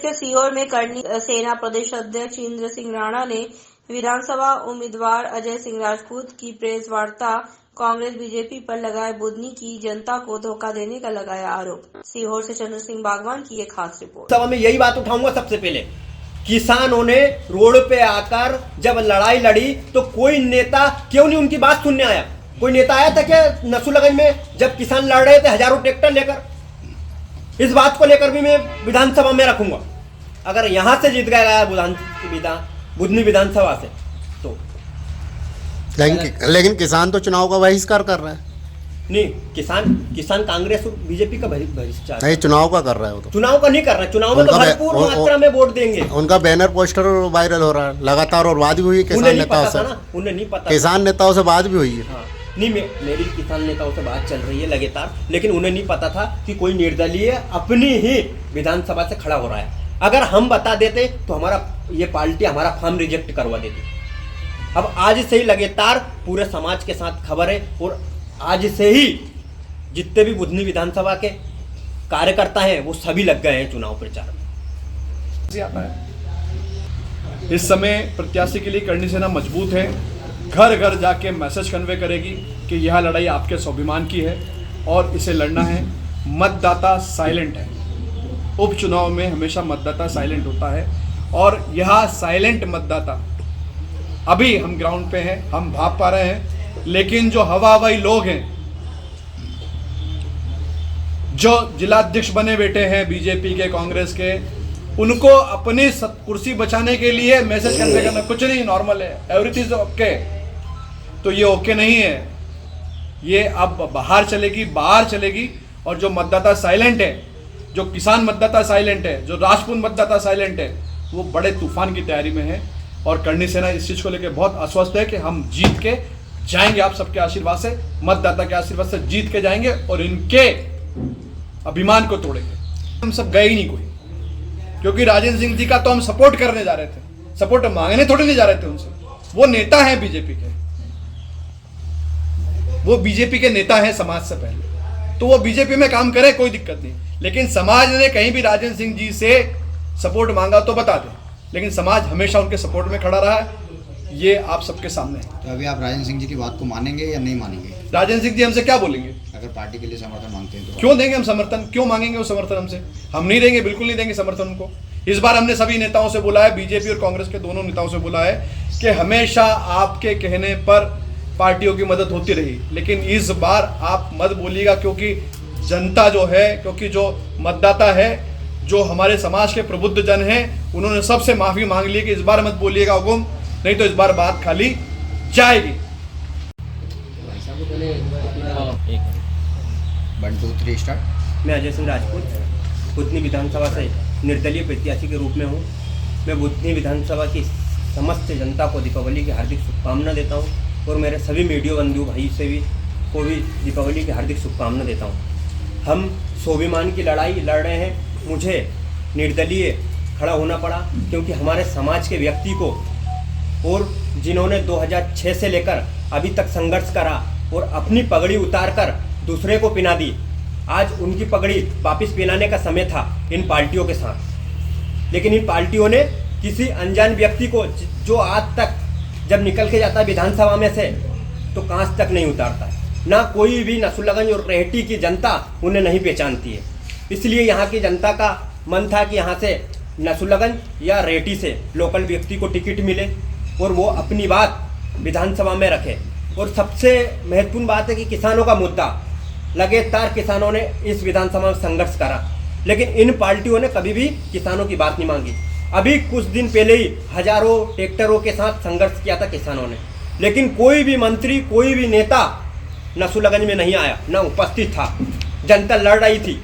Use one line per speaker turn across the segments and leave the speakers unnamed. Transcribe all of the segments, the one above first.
के सीहोर में करनी सेना प्रदेश अध्यक्ष इंद्र सिंह राणा ने विधानसभा उम्मीदवार अजय सिंह राजपूत की प्रेस वार्ता कांग्रेस बीजेपी पर लगाए बुधनी की जनता को धोखा देने का लगाया आरोप। सीहोर से चंद्र सिंह बागवान की एक खास रिपोर्ट।
सभा में यही बात उठाऊंगा। सबसे पहले किसानों ने रोड पे आकर जब लड़ाई लड़ी तो कोई नेता क्यों नहीं उनकी बात सुनने आया? कोई नेता आया था क्या नसूलगंज में जब किसान लड़ रहे थे हजारों ट्रैक्टर लेकर? इस बात को लेकर भी मैं विधानसभा में रखूंगा। अगर यहां से जीत गया बुधनी विधानसभा से तो
लेकिन किसान तो चुनाव का बहिष्कार कर रहा है।
नहीं, किसान कांग्रेस और बीजेपी का बहिष्कार
नहीं, चुनाव का कर रहा है। वो तो
चुनाव का नहीं कर रहा है। चुनाव में तो भरपूर मात्रा में वोट देंगे।
उनका बैनर पोस्टर वायरल हो रहा है लगातार, और बात भी हुई किसान नेताओं से।
उन्हें नहीं पता,
किसान नेताओं से बात भी हुई है।
हाँ, नहीं, मेरी किसान नेताओं से बात चल रही है लगातार, लेकिन उन्हें नहीं पता था कि कोई निर्दलीय अपनी ही विधानसभा से खड़ा हो रहा है। अगर हम बता देते तो ये पार्टी हमारा फॉर्म रिजेक्ट करवा देती। अब आज से ही लगातार पूरे समाज के साथ खबर है, और आज से ही जितने भी बुधनी विधानसभा के कार्यकर्ता हैं वो सभी लग गए हैं चुनाव प्रचार में।
इस समय प्रत्याशी के लिए करनी सेना मजबूत है। घर घर जाके मैसेज कन्वे करेगी कि यह लड़ाई आपके स्वाभिमान की है और इसे लड़ना है। मतदाता साइलेंट है। उपचुनाव में हमेशा मतदाता साइलेंट होता है, और यह साइलेंट मतदाता अभी हम ग्राउंड पे हैं, हम भाप पा रहे हैं। लेकिन जो हवाई लोग हैं, जो जिलाध्यक्ष बने बैठे हैं बीजेपी के, कांग्रेस के, उनको अपनी कुर्सी बचाने के लिए मैसेज कन्वे करना कुछ नहीं, नॉर्मल है, एवरीथिंग इज ओके। तो ये ओके नहीं है, ये अब बाहर चलेगी। और जो मतदाता साइलेंट है, जो किसान मतदाता साइलेंट है, जो राजपूत मतदाता साइलेंट है, वो बड़े तूफान की तैयारी में है। और करनी सेना इस चीज को लेकर बहुत आश्वस्त है कि हम जीत के जाएंगे। आप सबके आशीर्वाद से, मतदाता के आशीर्वाद से जीत के जाएंगे और इनके अभिमान को तोड़ेंगे। हम सब गए ही नहीं कोई, क्योंकि राजेंद्र सिंह जी का तो हम सपोर्ट करने जा रहे थे, सपोर्ट मांगने थोड़ी नहीं जा रहे थे उनसे। वो नेता हैं बीजेपी के, वो बीजेपी के नेता हैं समाज से पहले, तो वो बीजेपी में काम करे, कोई दिक्कत नहीं। लेकिन समाज ने कहीं भी राजेंद्र सिंह जी से सपोर्ट मांगा तो बता दें, लेकिन समाज हमेशा उनके सपोर्ट में खड़ा रहा है। ये आप सबके सामने है।
तो अभी आप राजेंद्र सिंह जी की बात को मानेंगे या नहीं मानेंगे?
राजेंद्र सिंह जी हमसे क्या बोलेंगे?
अगर पार्टी के लिए समर्थन मांगते हैं तो
क्यों देंगे हम समर्थन? क्यों मांगेंगे वो समर्थन हमसे? हम नहीं देंगे, बिल्कुल नहीं देंगे समर्थन उनको। इस बार हमने सभी नेताओं से बोला है, बीजेपी और कांग्रेस के दोनों नेताओं से बोला है कि हमेशा आपके कहने पर पार्टियों की मदद होती रही, लेकिन इस बार आप मत बोलिएगा, क्योंकि जनता जो है, क्योंकि जो मतदाता है, जो हमारे समाज के प्रबुद्ध जन हैं, उन्होंने सबसे माफी मांग ली कि इस बार मत बोलिएगा हुकुम, नहीं तो इस बार बात खाली जाएगी।
1 2 3 स्टार्ट।
मैं अजय सिंह राजपूत बुधनी विधानसभा से निर्दलीय प्रत्याशी के रूप में हूँ। मैं बुधनी विधानसभा की समस्त जनता को दीपावली की हार्दिक शुभकामना देता हूँ, और मेरे सभी मीडिया बंधु भाई से भी को भी दीपावली की हार्दिक शुभकामना देता हूँ। हम स्वाभिमान की लड़ाई लड़ रहे हैं। मुझे निर्दलीय खड़ा होना पड़ा, क्योंकि हमारे समाज के व्यक्ति को, और जिन्होंने 2006 से लेकर अभी तक संघर्ष करा और अपनी पगड़ी उतारकर दूसरे को पिना दी, आज उनकी पगड़ी वापस पिनाने का समय था इन पार्टियों के साथ। लेकिन इन पार्टियों ने किसी अनजान व्यक्ति को, जो आज तक जब निकल के जाता है विधानसभा में से तो कांच तक नहीं उतारता है, ना कोई भी नसूलगंज और रेहटी की जनता उन्हें नहीं पहचानती है। इसलिए यहाँ की जनता का मन था कि यहाँ से नसूलगंज या रेहटी से लोकल व्यक्ति को टिकट मिले और वो अपनी बात विधानसभा में रखे। और सबसे महत्वपूर्ण बात है कि किसानों का मुद्दा, लगातार किसानों ने इस विधानसभा में संघर्ष करा, लेकिन इन पार्टियों ने कभी भी किसानों की बात नहीं मांगी। अभी कुछ दिन पहले ही हजारों ट्रैक्टरों के साथ संघर्ष किया था किसानों ने, लेकिन कोई भी मंत्री, कोई भी नेता नसूलगंज में नहीं आया, ना उपस्थित था। जनता लड़ रही थी,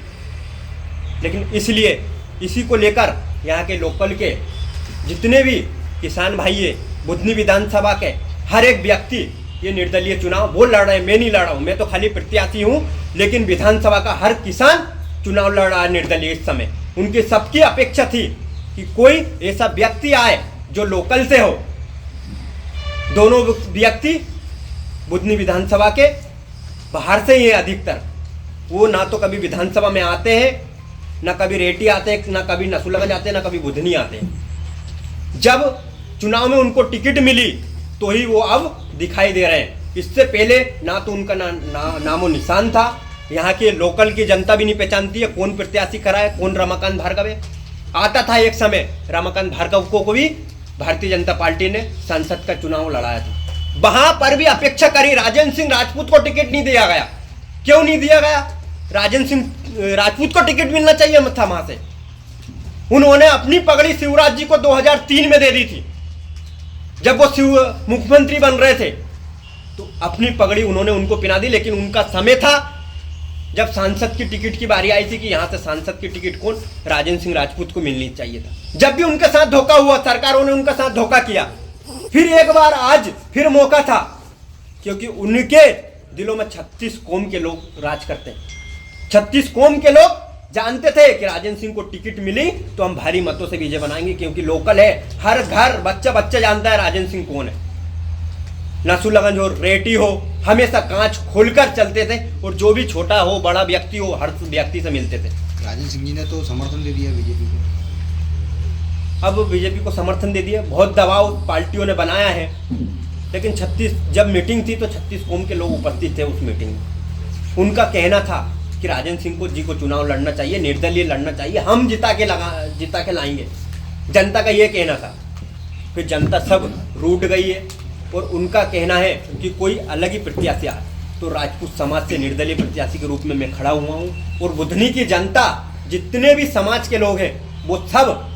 लेकिन इसलिए इसी को लेकर यहाँ के लोकल के जितने भी किसान भाई है, बुधनी विधानसभा के हर एक व्यक्ति ये निर्दलीय चुनाव वो लड़ रहे हैं। मैं नहीं लड़ रहा हूँ, मैं तो खाली प्रत्याशी हूँ, लेकिन विधानसभा का हर किसान चुनाव लड़ रहा है निर्दलीय। इस समय उनकी सबकी अपेक्षा थी कि कोई ऐसा व्यक्ति आए जो लोकल से हो। दोनों व्यक्ति बुधनी विधानसभा के बाहर से ही है अधिकतर, वो ना तो कभी विधानसभा में आते हैं ना कभी रेटी आते, ना कभी नसुलगंज आते, ना कभी बुधनी आते। जब चुनाव में उनको टिकट मिली तो ही वो अब दिखाई दे रहे हैं। इससे पहले ना तो उनका नामो निशान था। यहाँ के लोकल की जनता भी नहीं पहचानती है कौन प्रत्याशी खड़ा है, कौन रमाकांत भार्गव है। आता था एक समय रमाकांत भार्गव को भी भारतीय जनता पार्टी ने संसद का चुनाव लड़ाया था, वहां पर भी अपेक्षा करी राजेंद्र सिंह राजपूत को टिकट नहीं दिया गया। क्यों नहीं दिया गया? राजेंद्र सिंह राजपूत को टिकट मिलना चाहिए था वहां से। उन्होंने अपनी पगड़ी शिवराज जी को 2003 में दे दी थी, जब वो मुख्यमंत्री बन रहे थे, तो अपनी पगड़ी उन्होंने उनको पिना दी। लेकिन उनका समय था जब सांसद की टिकट की बारी आई थी कि यहां से सांसद की टिकट कौन, राजेंद्र सिंह राजपूत को मिलनी चाहिए था। जब भी उनके साथ धोखा हुआ, सरकारों ने उनका साथ धोखा किया। फिर एक बार आज फिर मौका था, क्योंकि उनके दिलों में 36 कौम के लोग राज करते हैं। 36 कौम के लोग जानते थे कि राजेंद्र सिंह को टिकट मिली तो हम भारी मतों से विजय बनाएंगे, क्योंकि लोकल है, हर घर बच्चा जानता है राजेंद्र सिंह कौन है। नसुलगंज हो, रेटी हो, हमेशा कांच खोलकर चलते थे और जो भी छोटा हो बड़ा व्यक्ति हो हर व्यक्ति से मिलते थे।
राजेंद्र सिंह जी ने तो समर्थन दे दिया बीजेपी को।
अब बीजेपी को समर्थन दे दिया, बहुत दबाव पार्टियों ने बनाया है, लेकिन 36 जब मीटिंग थी तो 36 कौम के लोग उपस्थित थे उस मीटिंग में। उनका कहना था कि राजेंद्र सिंह जी को चुनाव लड़ना चाहिए, निर्दलीय लड़ना चाहिए, हम जिता के लाएंगे। जनता का ये कहना था। फिर जनता सब रूठ गई है और उनका कहना है कि कोई अलग ही प्रत्याशी आए तो राजपूत समाज से निर्दलीय प्रत्याशी के रूप में मैं खड़ा हुआ हूँ। और बुधनी की जनता जितने भी समाज के लोग हैं वो सब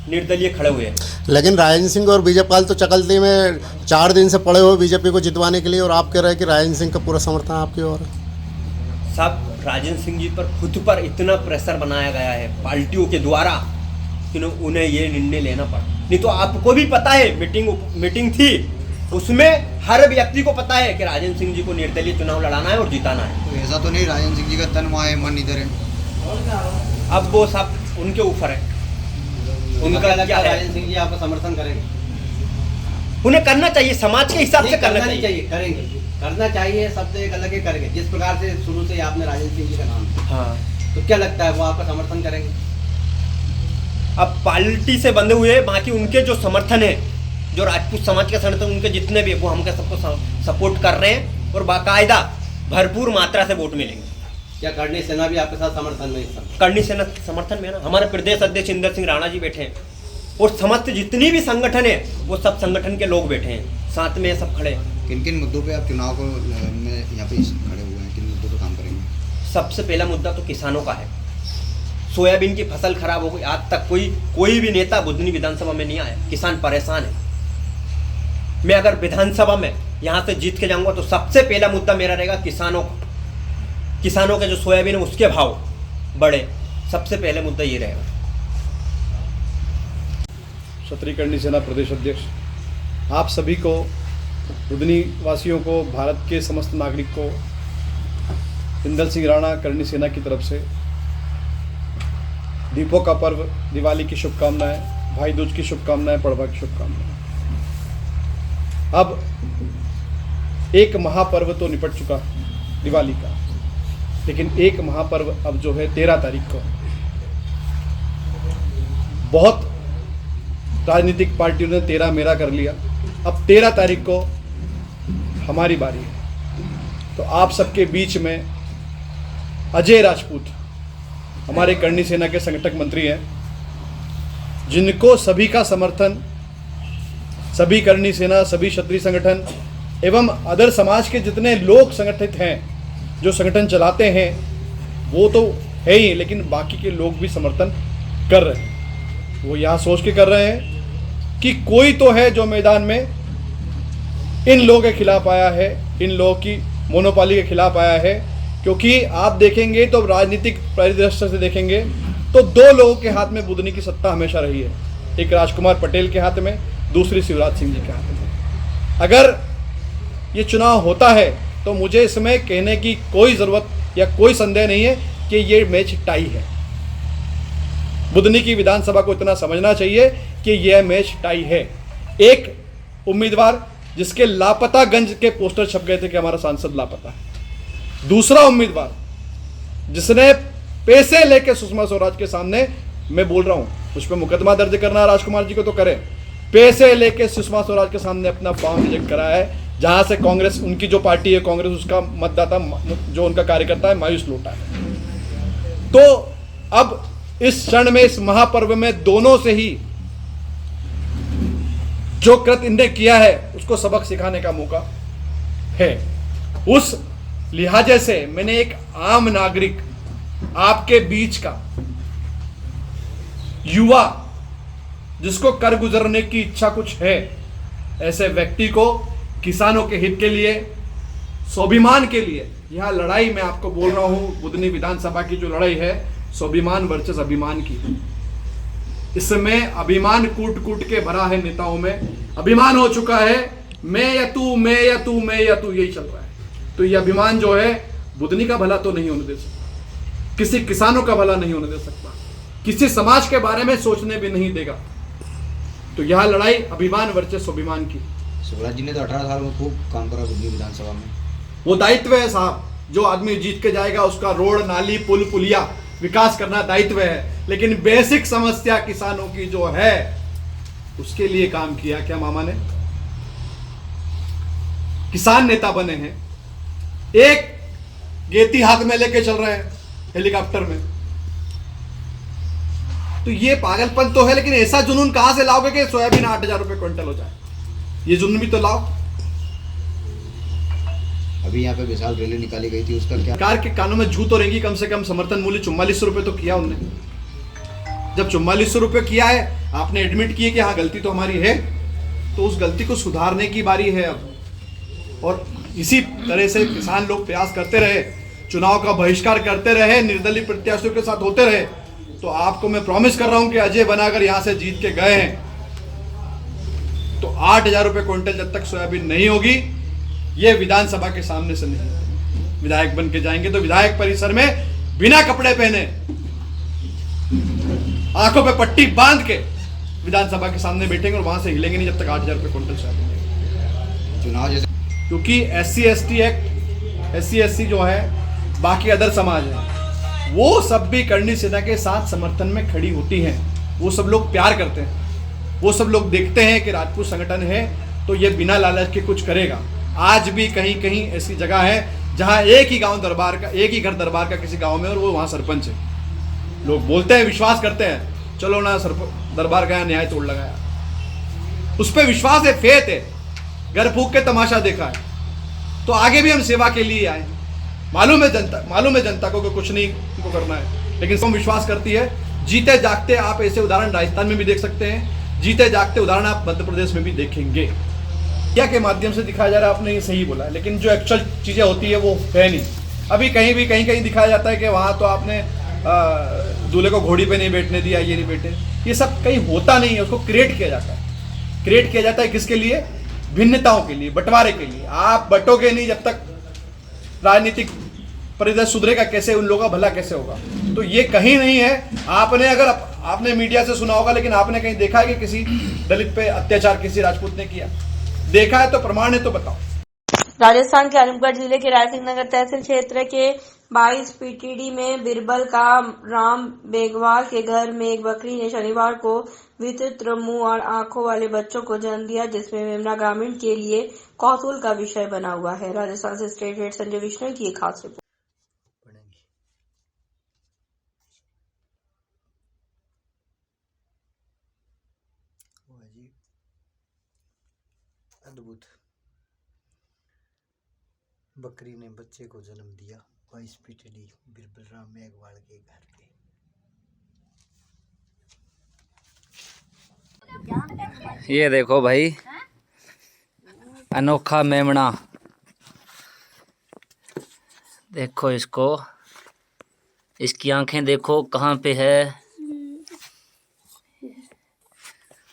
निर्दलीय खड़े हुए हैं।
लेकिन राजेंद्र सिंह और बीजेपी पाल तो चकलती में 4 दिन से पड़े हुए बीजेपी को जितवाने के लिए, और आप कह रहे हैं कि राजेंद्र सिंह का पूरा समर्थन आपकी ओर है।
साहब, राजेंद्र सिंह जी पर खुद पर इतना प्रेशर बनाया गया है पार्टियों के द्वारा कि उन्हें ये निर्णय लेना पड़ा। नहीं तो आपको भी पता है मीटिंग थी, उसमें हर व्यक्ति को पता है कि राजेंद्र सिंह जी को निर्दलीय चुनाव लड़ाना है और जिताना है।
तो ऐसा तो नहीं राजेंद्र सिंह जी का तन वहाँ है, मन इधर है।
अब वो सब उनके ऊपर है, उनका क्या है।
राजेंद्र सिंह जी आपका समर्थन करेंगे?
उन्हें करना चाहिए, समाज के हिसाब से करना चाहिए।
करेंगे, करना चाहिए, शब्द एक अलग ही करेंगे। जिस प्रकार से शुरू से आपने राजेंद्र सिंह जी का नाम लिया,
हाँ,
तो क्या लगता है वो आपका समर्थन करेंगे?
अब पार्टी से बंधे हुए बाकी उनके जो समर्थन है, जो राजपूत समाज के समर्थन उनके जितने भी, वो हमके सबको सपोर्ट कर रहे हैं और बाकायदा भरपूर मात्रा से वोट मिलेंगे।
क्या करणी सेना भी आपके साथ समर्थन में?
करणी सेना समर्थन में ना, हमारे प्रदेश अध्यक्ष इंदर सिंह राणा जी बैठे हैं और समस्त जितनी भी संगठन है वो सब संगठन के लोग बैठे हैं, साथ में सब खड़े हैं।
किन किन मुद्दों पे आप चुनाव को में यहाँ पे खड़े हुए हैं, किन मुद्दों पे काम करेंगे?
सबसे पहला मुद्दा तो किसानों का है। सोयाबीन की फसल खराब हो गई, आज तक कोई भी नेता बुधनी विधानसभा में नहीं आया। किसान परेशान है। मैं अगर विधानसभा में यहाँ से जीत के जाऊंगा तो सबसे पहला मुद्दा मेरा रहेगा किसानों का। किसानों के जो सोयाबीन है उसके भाव बढ़े, सबसे पहले मुद्दा ये रहेगा।
क्षत्रिय करणी सेना प्रदेश अध्यक्ष, आप सभी को, बुधनी वासियों को, भारत के समस्त नागरिक को इंदर सिंह राणा करणी सेना की तरफ से दीपों का पर्व, दिवाली की शुभकामनाएं, भाई दूज की शुभकामनाएं, पड़वा की शुभकामनाएं। अब एक महापर्व तो निपट चुका दिवाली का, लेकिन एक महापर्व अब जो है 13 तारीख को, बहुत राजनीतिक पार्टियों ने 13 मेरा कर लिया, अब 13 तारीख को हमारी बारी है। तो आप सबके बीच में अजय राजपूत, हमारे करणी सेना के संगठक मंत्री हैं, जिनको सभी का समर्थन, सभी करणी सेना, सभी क्षत्रिय संगठन एवं अदर समाज के जितने लोग संगठित हैं, जो संगठन चलाते हैं, वो तो है ही, लेकिन बाकी के लोग भी समर्थन कर रहे हैं। वो यहाँ सोच के कर रहे हैं कि कोई तो है जो मैदान में इन लोगों के खिलाफ आया है, इन लोगों की मोनोपोली के खिलाफ आया है। क्योंकि आप देखेंगे तो राजनीतिक परिदृश्य से देखेंगे तो 2 लोगों के हाथ में बुधनी की सत्ता हमेशा रही है, एक राजकुमार पटेल के हाथ में, दूसरी शिवराज सिंह जी के हाथ में। अगर ये चुनाव होता है तो मुझे इसमें कहने की कोई ज़रूरत या कोई संदेह नहीं है कि ये मैच टाई है। बुधनी की विधानसभा को इतना समझना चाहिए कि यह मैच टाई है। एक उम्मीदवार जिसके लापतागंज के पोस्टर छप गए थे कि हमारा सांसद लापता है, दूसरा उम्मीदवार जिसने पैसे लेके सुषमा स्वराज के सामने, मैं बोल रहा हूं, उस पर मुकदमा दर्ज करना राजकुमार जी को तो करे, पैसे लेके सुषमा स्वराज के सामने अपना फॉर्म रिजेक्ट करा है, जहां से कांग्रेस, उनकी जो पार्टी है कांग्रेस, उसका मतदाता, जो उनका कार्यकर्ता है, मायूस लौटा है। तो अब इस क्षण में, इस महापर्व में दोनों से ही जो कृत्य इनने किया है उसको सबक सिखाने का मौका है। उस लिहाजे से मैंने एक आम नागरिक, आपके बीच का युवा, जिसको कर गुजरने की इच्छा कुछ है, ऐसे व्यक्ति को किसानों के हित के लिए, स्वाभिमान के लिए, यह लड़ाई मैं आपको बोल रहा हूं, बुधनी विधानसभा की जो लड़ाई है, स्वाभिमान वर्सेस अभिमान की। इसमें अभिमान कूट कूट के भरा है, नेताओं में अभिमान हो चुका है, मैं या तू, मैं या तू, मैं या तू, यही चल रहा है। तो ये अभिमान जो है बुधनी का भला तो नहीं होने दे सकता, किसी किसानों का भला नहीं होने दे सकता, किसी समाज के बारे में सोचने भी नहीं देगा। तो यह लड़ाई अभिमान वर्सेस स्वाभिमान की।
शिवराज जी ने तो 18 साल में खूब काम करा बुधनी विधानसभा में।
वो दायित्व है साहब, जो आदमी जीत के जाएगा उसका रोड, नाली, पुल, पुलिया विकास करना दायित्व है, लेकिन बेसिक समस्या किसानों की जो है उसके लिए काम किया क्या मामा ने? किसान नेता बने हैं, एक गेती हाथ में लेके चल रहे हैं हेलीकॉप्टर में, तो ये पागलपन तो है, लेकिन ऐसा जुनून कहां से लाओगे कि सोयाबीन 8,000 रुपए क्विंटल हो जाए? ये जुनून भी तो लाओ।
अभी यहाँ पे विशाल रैली निकाली गई थी, उसका क्या?
सरकार के कानों में जू तो रहेंगी, कम से कम समर्थन मूल्य 4400 रुपए तो किया उनने। जब 4400 रुपए किया है, आपने एडमिट किए कि हाँ गलती तो हमारी है, तो उस गलती को सुधारने की बारी है अब। और इसी तरह से किसान लोग प्रयास करते रहे, चुनाव का बहिष्कार करते रहे, निर्दलीय प्रत्याशियों के साथ होते रहे, तो आपको मैं प्रॉमिस कर रहा हूं कि अजय बनाकर यहां से जीत के गए हैं तो 8,000 रुपए क्विंटल जब तक सोयाबीन नहीं होगी, ये विधानसभा के सामने से नहीं, विधायक बन के जाएंगे तो विधायक परिसर में बिना कपड़े पहने, आंखों पे पट्टी बांध के विधानसभा के सामने बैठेंगे और वहां से हिलेंगे नहीं जब तक 8,000 रुपए क्विंटल सोयाबीन।
चुनाव जैसे,
क्योंकि SC/ST एक्ट, SC/SC जो है, बाकी अदर समाज है, वो सब भी करणी सेना के साथ समर्थन में खड़ी होती हैं। वो सब लोग प्यार करते हैं, वो सब लोग देखते हैं कि राजपूत संगठन है तो ये बिना लालच के कुछ करेगा। आज भी कहीं कहीं ऐसी जगह है जहां एक ही गांव दरबार का, एक ही घर दरबार का किसी गांव में, और वो वहां सरपंच है। लोग बोलते हैं, विश्वास करते हैं, चलो ना दरबार गया, न्याय तोड़ लगाया, उस पर विश्वास है, फेथ है, घर फूक के तमाशा देखा है, तो आगे भी हम सेवा के लिए आए। मालूम है जनता को कि कुछ नहीं उनको करना है, लेकिन सब विश्वास करती है। जीते जागते आप ऐसे उदाहरण राजस्थान में भी देख सकते हैं, जीते जागते उदाहरण आप मध्य प्रदेश में भी देखेंगे। क्या के माध्यम से दिखाया जा रहा है, आपने ये सही बोला, लेकिन जो एक्चुअल चीजें होती है वो है नहीं। अभी कहीं दिखाया जाता है कि वहां तो आपने दूल्हे को घोड़ी पे नहीं बैठने दिया, ये नहीं बैठे, ये सब कहीं होता नहीं है, उसको क्रिएट किया जाता है। क्रिएट किया जाता है किसके लिए? भिन्नताओं के लिए, बंटवारे के लिए। आप बटोगे नहीं जब तक राजनीतिक परिदृश्य सुधरेगा कैसे, उन लोगों का भला कैसे होगा? तो ये कहीं नहीं है। आपने मीडिया से सुना होगा, लेकिन आपने कहीं देखा है कि किसी दलित पे अत्याचार किसी राजपूत ने किया? देखा है तो प्रमाण है तो बताओ।
राजस्थान के अनूपगढ़ जिले के रायसिंह नगर तहसील क्षेत्र के 22 PTD में बिरबल का राम बेगवाल के घर में एक बकरी ने शनिवार को विचित्र मुंह और आंखों वाले बच्चों को जन्म दिया, जिसमें मेमना ग्रामीण के लिए कौतूहल का विषय बना हुआ है। राजस्थान से स्टेट हेड संजय विष्णु की एक खास रिपोर्ट।
अद्भुत, बकरी ने बच्चे को जन्म दिया 22 PTD बिरबल राम मेघवाल के घर पे।
ये देखो भाई, अनोखा मेमना, देखो इसको, इसकी आंखें देखो कहाँ पे है,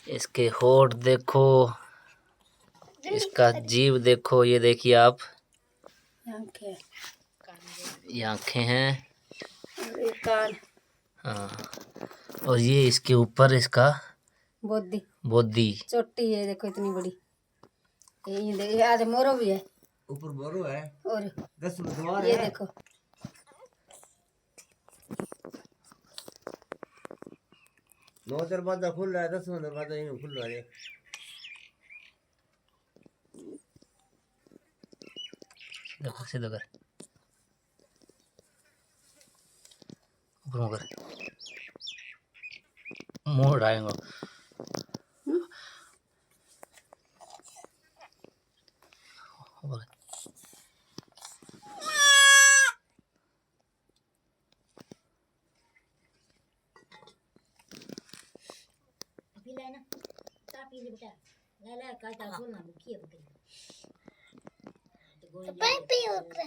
इसके होठ देखो, इसका जीभ देखो, ये देखिए आप, ये आंखें हैं, हाँ, और ये इसके ऊपर इसका बोधी
चोटी है, देखो इतनी बड़ी। ये आज मोरो भी है,
ऊपर बोरो है
और
10 द्वार
ये
है।
देखो
9 दरवाजा खुल रहा है, 10वां दरवाजा यूं खुल रहा है।
देखो सीधा कर, ऊपर कर, मोड़ आएगा।
पी लेना, ता पी ले बेटा, ले काल ता बोलना मुखिया बकरी तो गोली पी ओकरे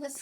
बस।